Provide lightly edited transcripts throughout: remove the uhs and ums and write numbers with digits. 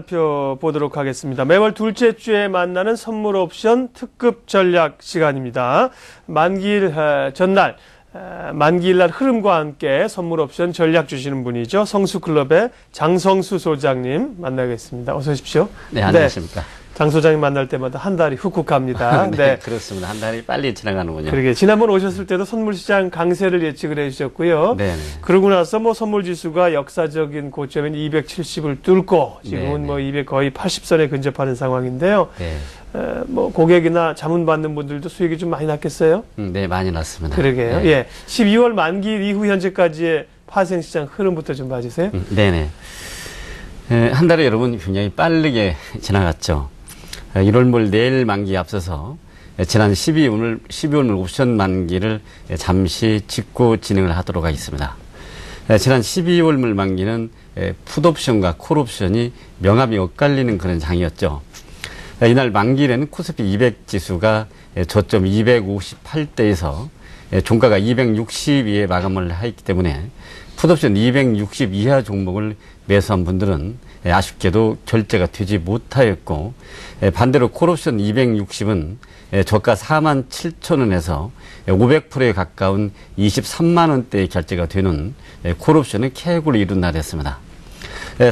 살펴보도록 하겠습니다. 매월 둘째 주에 만나는 선물 옵션 특급 전략 시간입니다. 만기일 전날, 만기일날 흐름과 함께 선물 옵션 전략 주시는 분이죠. 성수클럽의 장성수 소장님 만나겠습니다. 어서 오십시오. 네, 안녕하십니까. 장 소장님 만날 때마다 한 달이 훅훅 갑니다. 네, 그렇습니다. 한 달이 빨리 지나가는군요. 그러게 지난번 오셨을 때도 선물시장 강세를 예측을 해주셨고요. 네. 그러고 나서 뭐 선물지수가 역사적인 고점인 270을 뚫고 지금은 뭐 200 거의 80선에 근접하는 상황인데요. 네. 뭐 고객이나 자문 받는 분들도 수익이 좀 많이 났겠어요? 네, 많이 났습니다. 그러게요. 네. 예, 12월 만기일 이후 현재까지의 파생시장 흐름부터 좀 봐주세요. 네네. 한 달에 여러분 굉장히 빠르게 지나갔죠. 1월 말 내일 만기에 앞서서 지난 12월 옵션 만기를 잠시 짚고 진행을 하도록 하겠습니다. 지난 12월 말 만기는 풋옵션과 콜옵션이 명암이 엇갈리는 그런 장이었죠. 이날 만기일에는 코스피 200 지수가 저점 258대에서 종가가 262에 마감을 했기 때문에 풋옵션 260 이하 종목을 매수한 분들은 아쉽게도 결제가 되지 못하였고, 반대로 콜옵션 260은 저가 47,000원에서 500%에 가까운 23만원대의 결제가 되는 콜옵션의 캐고를 이룬 날이었습니다.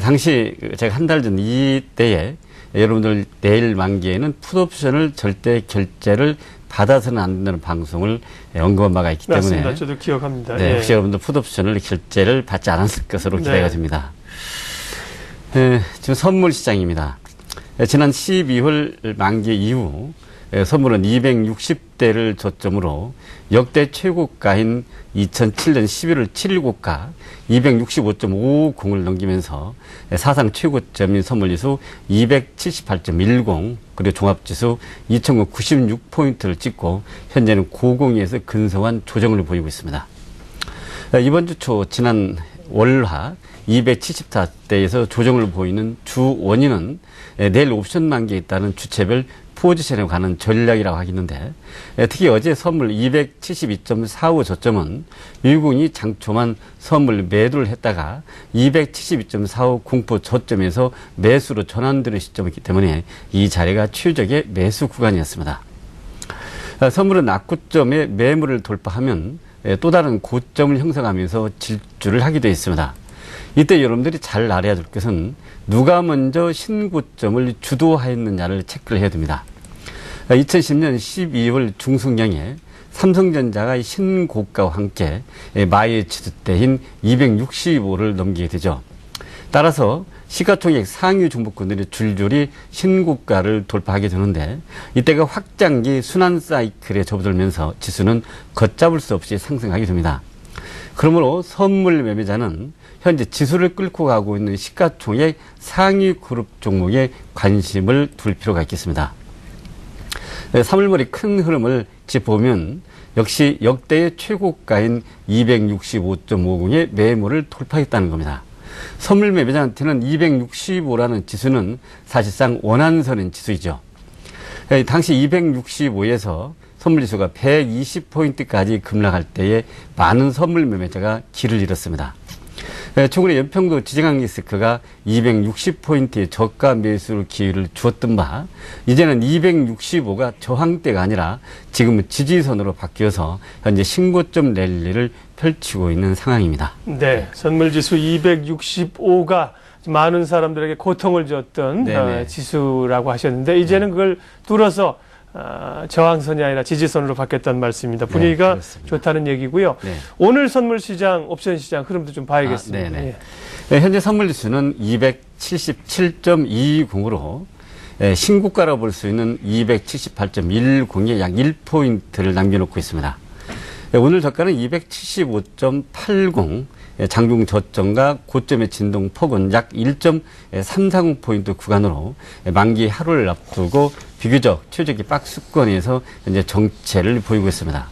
당시 제가 한 달 전 이때에 여러분들 내일 만기에는 풋옵션을 절대 결제를 받아서는 안 된다는 방송을 언급한 바가 있기 때문에. 맞습니다. 저도 기억합니다. 네, 예. 혹시 여러분들 풋옵션을 결제를 받지 않았을 것으로 기대가 됩니다. 지금 선물 시장입니다. 지난 12월 만기 이후 선물은 260대를 저점으로 역대 최고가인 2007년 11월 7일 고가 265.50을 넘기면서 사상 최고점인 선물지수 278.10 그리고 종합지수 2,096포인트를 찍고 현재는 고공에서 근소한 조정을 보이고 있습니다. 이번 주 초 지난 월화 274대에서 조정을 보이는 주 원인은 내일 옵션 만기에 있다는 주체별 포지션에 관한 전략이라고 하겠는데, 특히 어제 선물 272.45 저점은 미국이 장초만 선물 매도를 했다가 272.45 공포 저점에서 매수로 전환되는 시점이기 때문에 이 자리가 최적의 매수 구간이었습니다. 선물은 낙구점에 매물을 돌파하면 또 다른 고점을 형성하면서 질주를 하게 되어 있습니다. 이때 여러분들이 잘 알아야 될 것은 누가 먼저 신고점을 주도하였느냐를 체크를 해야 됩니다. 2010년 12월 중순경에 삼성전자가 신고가와 함께 마의 지수대인 265를 넘기게 되죠. 따라서 시가총액 상위 종목군들이 줄줄이 신고가를 돌파하게 되는데, 이때가 확장기 순환 사이클에 접어들면서 지수는 걷잡을 수 없이 상승하게 됩니다. 그러므로 선물 매매자는 현재 지수를 끌고 가고 있는 시가총액 상위 그룹 종목에 관심을 둘 필요가 있겠습니다. 3월 말의 큰 흐름을 짚어보면 역시 역대의 최고가인 265.50의 매물을 돌파했다는 겁니다. 선물 매매자한테는 265라는 지수는 사실상 원한선인 지수이죠. 당시 265에서 선물지수가 120포인트까지 급락할 때에 많은 선물 매매자가 길을 잃었습니다. 최근에 연평도 지정학기 리스크가 260포인트의 저가 매수를 기회를 주었던 바, 이제는 265가 저항대가 아니라 지금은 지지선으로 바뀌어서 현재 신고점 랠리를 펼치고 있는 상황입니다. 네, 선물지수 265가 많은 사람들에게 고통을 줬던 지수라고 하셨는데, 이제는 그걸 뚫어서 저항선이 아니라 지지선으로 바뀌었다는 말씀입니다. 분위기가 좋다는 얘기고요. 오늘 선물시장, 옵션시장 흐름도 좀 봐야겠습니다. 현재 선물지수는 277.20으로 신고가라고 볼 수 있는 278.10에 약 1포인트를 남겨놓고 있습니다. 오늘 저가는 275.80, 장중 저점과 고점의 진동 폭은 약 1.340포인트 구간으로 만기 하루를 앞두고 비교적 최적의 박스권에서 현재 정체를 보이고 있습니다.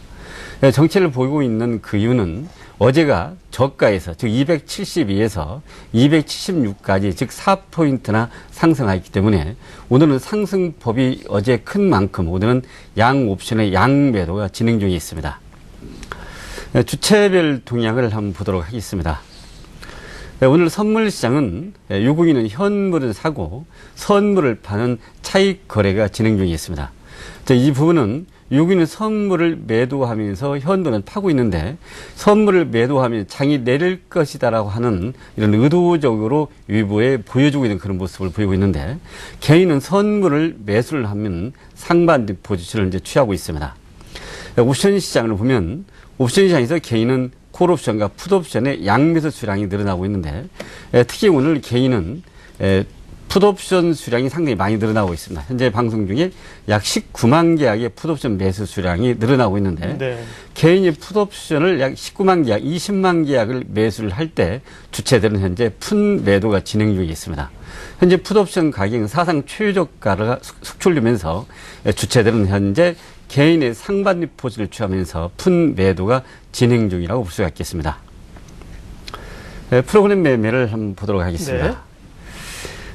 정체를 보이고 있는 그 이유는 어제가 저가에서, 즉 272에서 276까지 즉 4포인트나 상승하였기 때문에 오늘은 상승폭이 어제 큰 만큼 오늘은 양 옵션의 양매도가 진행 중에 있습니다. 주체별 동향을 한번 보도록 하겠습니다. 오늘 선물 시장은 유국인은 현물을 사고 선물을 파는 차익 거래가 진행 중에 있습니다. 이 부분은 유국인은 선물을 매도하면서 현물은 파고 있는데 선물을 매도하면 장이 내릴 것이다라고 하는 이런 의도적으로 위보에 보여주고 있는 그런 모습을 보이고 있는데 개인은 선물을 매수를 하면 상반된 포지션을 이제 취하고 있습니다. 옵션 시장을 보면 옵션 시장에서 개인은 콜옵션과 풋옵션의 양매수 수량이 늘어나고 있는데 특히 오늘 개인은 풋옵션 수량이 상당히 많이 늘어나고 있습니다. 현재 방송 중에 약 19만 계약의 풋옵션 매수 수량이 늘어나고 있는데 네. 개인이 풋옵션을 약 19만 계약, 20만 계약을 매수를 할 때 주체들은 현재 푼 매도가 진행 중에 있습니다. 현재 풋옵션 가격은 사상 최저가가 속출되면서 주체들은 현재 개인의 상반리 포지를 취하면서 푼 매도가 진행 중이라고 볼 수가 있겠습니다. 프로그램 매매를 한번 보도록 하겠습니다.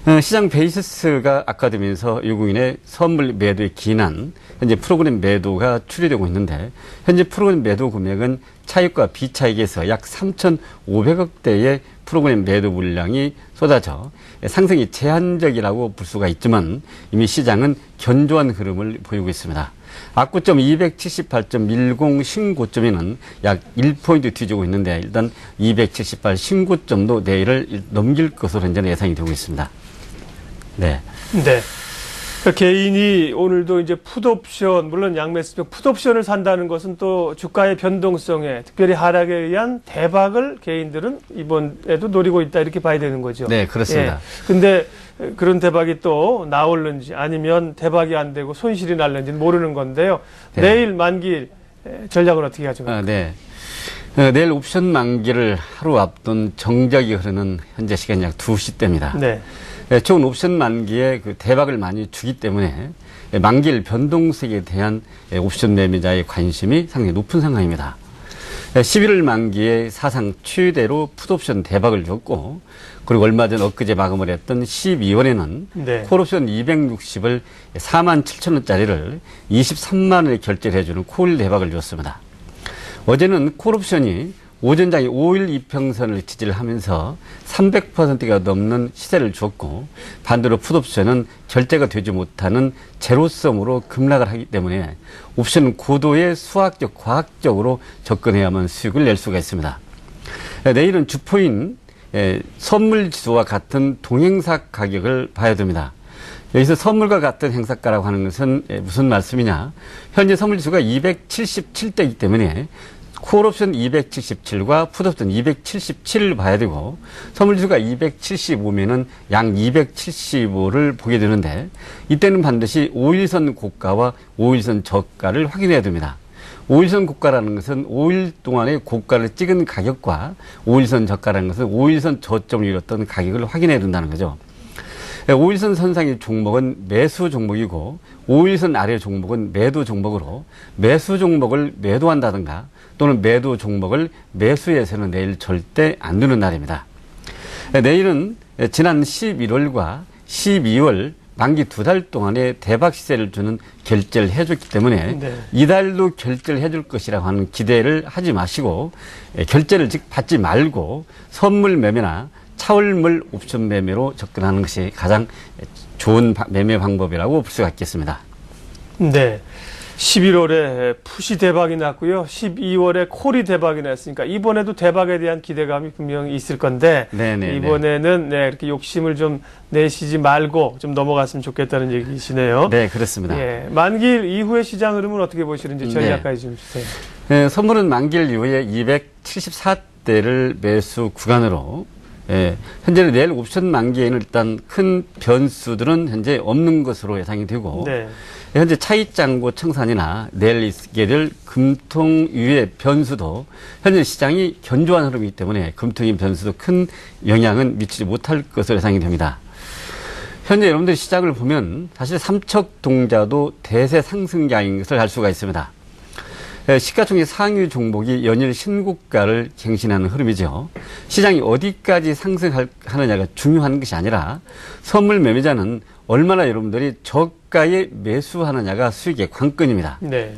네. 시장 베이시스가 악화되면서 유국인의 선물 매도에 기인한 현재 프로그램 매도가 추리되고 있는데 현재 프로그램 매도 금액은 차익과 비차익에서 약 3,500억 대의 프로그램 매도 물량이 쏟아져 상승이 제한적이라고 볼 수가 있지만 이미 시장은 견조한 흐름을 보이고 있습니다. 악고점 278.10 신고점에는 약 1포인트 뒤지고 있는데 일단 278 신고점도 내일을 넘길 것으로 현재 예상이 되고 있습니다. 네. 네. 그러니까 개인이 오늘도 이제 풋옵션, 물론 양매수죠. 풋옵션을 산다는 것은 또 주가의 변동성에 특별히 하락에 의한 대박을 개인들은 이번에도 노리고 있다 이렇게 봐야 되는 거죠. 네, 그렇습니다. 근데 그런 대박이 또 나올는지 아니면 대박이 안 되고 손실이 날는지는 모르는 건데요. 네. 내일 만기일 전략을 어떻게 가져갈까요? 네. 내일 옵션 만기를 하루 앞둔 정적이 흐르는 현재 시간 약 2시 때입니다. 네. 좋은 옵션 만기에 그 대박을 많이 주기 때문에 만기일 변동성에 대한 옵션 매매자의 관심이 상당히 높은 상황입니다. 11월 만기에 사상 최대로 풋옵션 대박을 줬고 그리고 얼마 전 엊그제 마감을 했던 12월에는 네. 콜옵션 260을 47,000원짜리를 23만 원에 결제를 해주는 콜 대박을 줬습니다. 어제는 콜옵션이 오전장에 5일 이평선을 지지를 하면서 300%가 넘는 시세를 줬고 반대로 풋옵션은 결제가 되지 못하는 제로섬으로 급락을 하기 때문에 옵션은 고도의 수학적, 과학적으로 접근해야만 수익을 낼 수가 있습니다. 내일은 주포인 선물지수와 같은 동행사 가격을 봐야 됩니다. 여기서 선물과 같은 행사가라고 하는 것은 무슨 말씀이냐. 현재 선물지수가 277대이기 때문에 콜옵션 277과 풋옵션 277을 봐야 되고 선물지수가 275면은 양 275를 보게 되는데 이때는 반드시 5일선 고가와 5일선 저가를 확인해야 됩니다. 5일선 고가라는 것은 5일 동안의 고가를 찍은 가격과 5일선 저가라는 것은 5일선 저점을 이뤘던 가격을 확인해야 된다는 거죠. 5일선 선상의 종목은 매수 종목이고 5일선 아래 종목은 매도 종목으로 매수 종목을 매도한다든가 또는 매도 종목을 매수해서는 내일 절대 안 두는 날입니다. 내일은 지난 11월과 12월 만기 2달 동안에 대박 시세를 주는 결제를 해줬기 때문에 네. 이달도 결제를 해줄 것이라고 하는 기대를 하지 마시고 결제를 즉 받지 말고 선물 매매나 차월물 옵션 매매로 접근하는 것이 가장 좋은 매매 방법이라고 볼 수가 있겠습니다. 네. 11월에 풋이 대박이 났고요. 12월에 콜이 대박이 났으니까 이번에도 대박에 대한 기대감이 분명히 있을 건데 네네네. 이번에는 이렇게 욕심을 좀 내시지 말고 좀 넘어갔으면 좋겠다는 얘기시네요. 네, 그렇습니다. 예, 만기일 이후의 시장 흐름은 어떻게 보시는지 전략까지 좀 주세요. 네, 선물은 만기일 이후에 274대를 매수 구간으로 현재는 내일 옵션 만기에는 일단 큰 변수들은 현재 없는 것으로 예상이 되고 네. 현재 차익장고 청산이나 내일 있게 될 금통위의 변수도 현재 시장이 견조한 흐름이기 때문에 금통위 변수도 큰 영향은 미치지 못할 것으로 예상이 됩니다. 현재 여러분들 시장을 보면 사실 삼척동자도 대세 상승장인 것을 알 수가 있습니다. 시가총액 상위 종목이 연일 신고가를 갱신하는 흐름이죠. 시장이 어디까지 상승하느냐가 중요한 것이 아니라 선물 매매자는 얼마나 여러분들이 저가에 매수하느냐가 수익의 관건입니다. 네.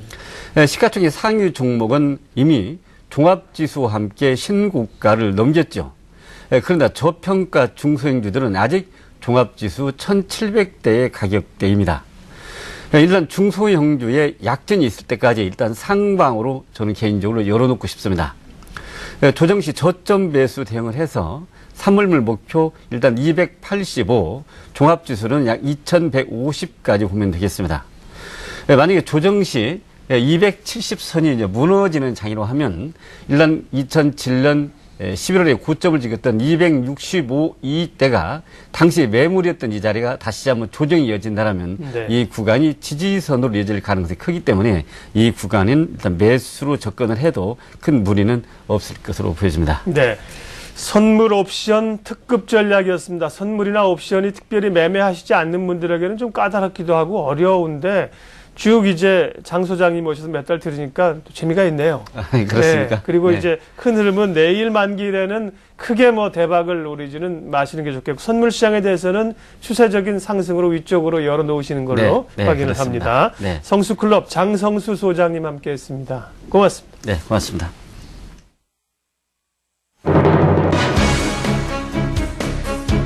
시가총액 상위 종목은 이미 종합지수와 함께 신고가를 넘겼죠. 그러나 저평가 중소형주들은 아직 종합지수 1700대의 가격대입니다. 일단 중소형주의 약전이 있을 때까지 일단 상방으로 저는 개인적으로 열어놓고 싶습니다. 조정 시 저점 매수 대응을 해서 3월물 목표 일단 285, 종합지수는 약 2150까지 보면 되겠습니다. 만약에 조정 시 270선이 무너지는 장애로 하면 일단 2007년 11월에 고점을 찍었던 265이때가 당시 매물이었던 이 자리가 다시 한번 조정이 이어진다면 네. 이 구간이 지지선으로 이어질 가능성이 크기 때문에 이 구간은 일단 매수로 접근을 해도 큰 무리는 없을 것으로 보여집니다. 네. 선물 옵션 특급 전략이었습니다. 선물이나 옵션이 특별히 매매하시지 않는 분들에게는 좀 까다롭기도 하고 어려운데 쭉 이제 장 소장님 오셔서 몇 달 들으니까 또 재미가 있네요. 그렇습니까? 네. 그리고 네. 이제 큰 흐름은 내일 만기일에는 크게 뭐 대박을 노리지는 마시는 게 좋겠고 선물 시장에 대해서는 추세적인 상승으로 위쪽으로 열어 놓으시는 걸로 네, 확인을 그렇습니다. 합니다. 네. 성수클럽 장성수 소장님 함께했습니다. 고맙습니다. 네, 고맙습니다.